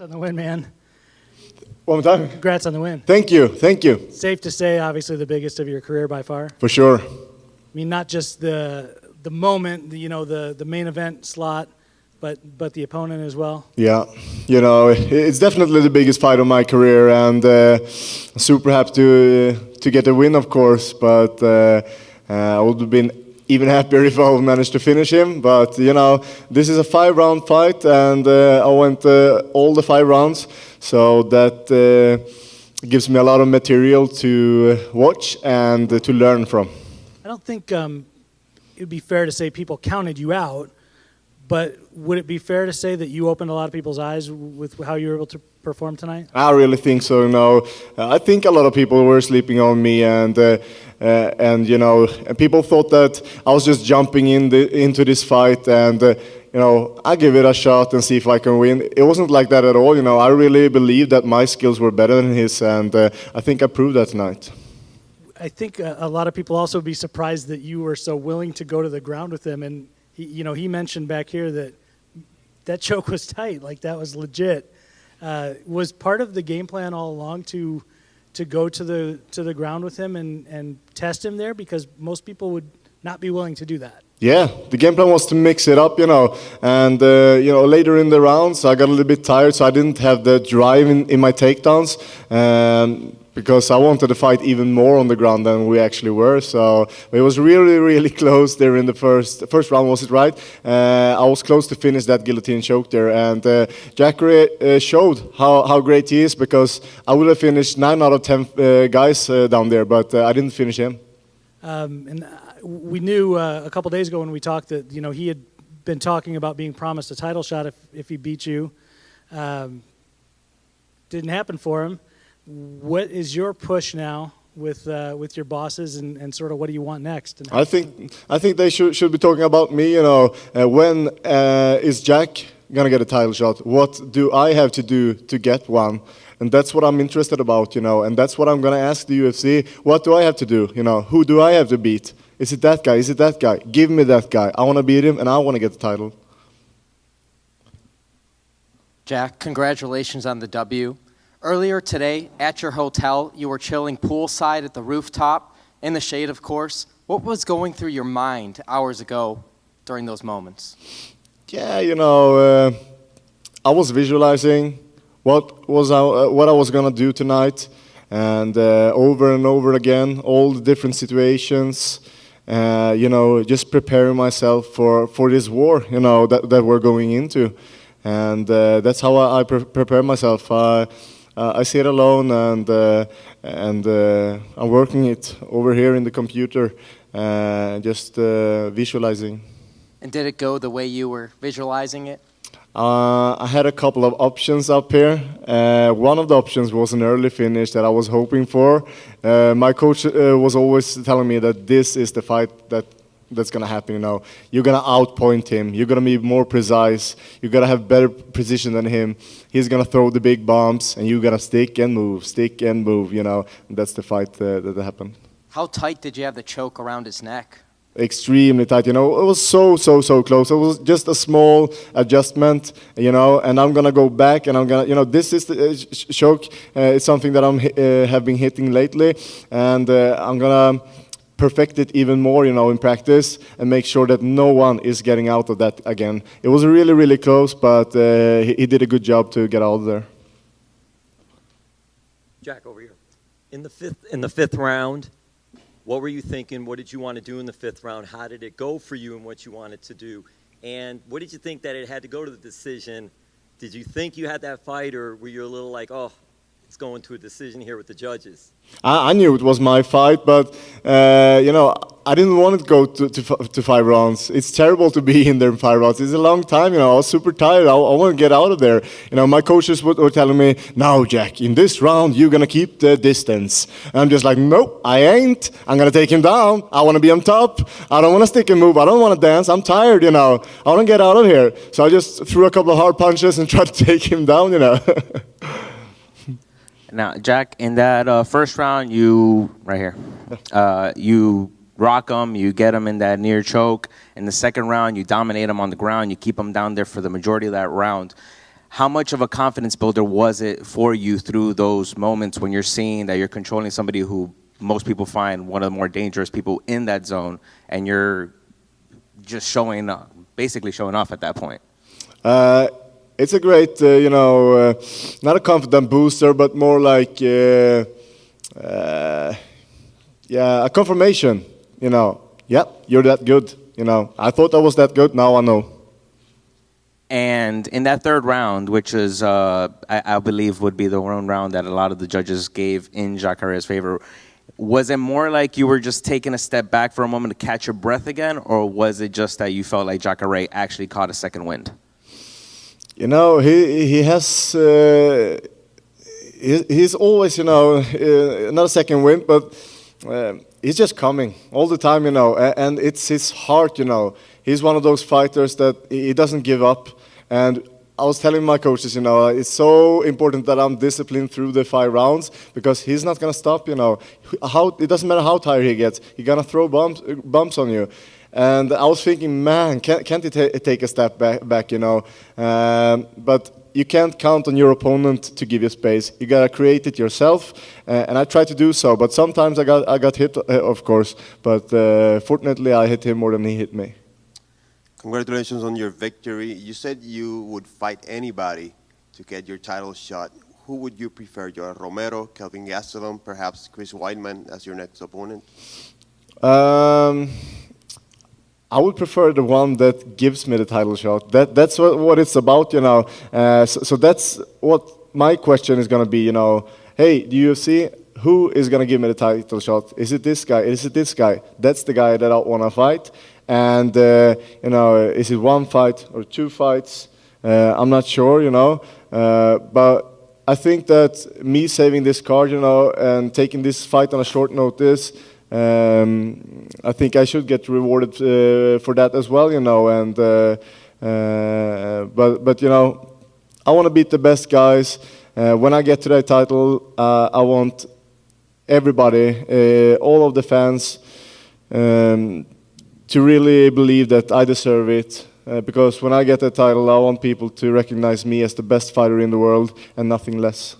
On the win, man. One more time. Congrats on the win. Thank you. Thank you. Safe to say, obviously, the biggest of your career by far. For sure. I mean, not just the moment, the main event slot, but the opponent as well. Yeah, it's definitely the biggest fight of my career, and super happy to get a win, of course. But I would have been even happier if I managed to finish him. But this is a 5-round fight, and I went all the 5 rounds, so that gives me a lot of material to watch and to learn from. I don't think it would be fair to say people counted you out, but would it be fair to say that you opened a lot of people's eyes with how you were able to perform tonight? I really think so. I think a lot of people were sleeping on me, and people thought that I was just jumping into this fight, and I give it a shot and see if I can win. It wasn't like that at all. I really believed that my skills were better than his, and I think I proved that tonight. I think a lot of people also would be surprised that you were so willing to go to the ground with him, and he mentioned back here that choke was tight, like that was legit. Was part of the game plan all along to go to the ground with him and test him there, because most people would not be willing to do that? Yeah, the game plan was to mix it up, and later in the rounds I got a little bit tired, so I didn't have the drive in my takedowns, because I wanted to fight even more on the ground than we actually were. So it was really, really close there in the first round, was it right? I was close to finish that guillotine choke there, and Jack showed how great he is, because I would have finished 9 out of 10 guys down there, but I didn't finish him. And we knew a couple days ago when we talked that he had been talking about being promised a title shot if he beat you. Didn't happen for him. What is your push now with your bosses, and sort of what do you want next? And I think they should be talking about me. When is Jack gonna get a title shot? What do I have to do to get one? And that's what I'm interested about, and that's what I'm gonna ask the UFC. What do I have to do? Who do I have to beat? Is it that guy? Is it that guy? Give me that guy. I want to beat him, and I want to get the title. Jack, congratulations on the W. Earlier today, at your hotel, you were chilling poolside at the rooftop, in the shade, of course. What was going through your mind hours ago during those moments? Yeah, I was visualizing what I was gonna do tonight, and over and over again, all the different situations. Just preparing myself for this war, that we're going into, and that's how I prepare myself. I sit alone, and I'm working it over here in the computer, just visualizing. And did it go the way you were visualizing it? I had a couple of options up here. One of the options was an early finish that I was hoping for. My coach was always telling me that this is the fight that's going to happen. You're going to outpoint him. You're going to be more precise. You're going to have better precision than him. He's going to throw the big bombs, and you're going to stick and move. That's the fight that happened. How tight did you have the choke around his neck? Extremely tight, it was so close. It was just a small adjustment, and I'm gonna go back, and I'm gonna, this is the choke. It's something that have been hitting lately, and I'm gonna perfect it even more, in practice, and make sure that no one is getting out of that again. It was really, really close, but he did a good job to get out of there. Jack, over here. In the fifth round, what were you thinking? What did you want to do in the 5th round? How did it go for you and what you wanted to do? And what did you think that it had to go to the decision? Did you think you had that fight, or were you a little like, oh, it's going to a decision here with the judges? I knew it was my fight, but I didn't want to go to 5 rounds. It's terrible to be in there in 5 rounds. It's a long time. I was super tired. I want to get out of there. My coaches were telling me, "No, Jack, in this round you're gonna keep the distance." And I'm just like, "Nope, I ain't. I'm gonna take him down. I want to be on top. I don't want to stick and move. I don't want to dance. I'm tired. I want to get out of here." So I just threw a couple of hard punches and tried to take him down. Now, Jack, in that first round, you rock him, you get him in that near choke. In the second round, you dominate him on the ground, you keep him down there for the majority of that round. how much of a confidence builder was it for you through those moments when you're seeing that you're controlling somebody who most people find one of the more dangerous people in that zone, and you're just showing up, basically showing off at that point? It's a great, not a confident booster, but more like, a confirmation, Yeah, you're that good, I thought I was that good, now I know. And in that third round, which is, I believe, would be the one round that a lot of the judges gave in Jacare's favor, was it more like you were just taking a step back for a moment to catch your breath again, or was it just that you felt like Jacare actually caught a second wind? He has, he's always, not a second wind, but he's just coming all the time, and it's his heart, He's one of those fighters that he doesn't give up. And I was telling my coaches, it's so important that I'm disciplined through the 5 rounds, because he's not going to stop, It doesn't matter how tired he gets, he's going to throw bumps on you. And I was thinking, man, can't he take a step back, But you can't count on your opponent to give you space. You got to create it yourself, and I try to do so. But sometimes I got hit, of course. But fortunately, I hit him more than he hit me. Congratulations on your victory. You said you would fight anybody to get your title shot. Who would you prefer, Joel Romero, Kelvin Gastelum, perhaps Chris Weidman as your next opponent? I would prefer the one that gives me the title shot. That's what it's about, So that's what my question is going to be, Hey, the UFC, who is going to give me the title shot? Is it this guy? Is it this guy? That's the guy that I want to fight. And, is it 1 fight or 2 fights? I'm not sure, But I think that me saving this card, and taking this fight on a short notice, I think I should get rewarded for that as well, And but I want to beat the best guys. When I get to that title, I want everybody, all of the fans, to really believe that I deserve it. Because when I get the title, I want people to recognize me as the best fighter in the world and nothing less.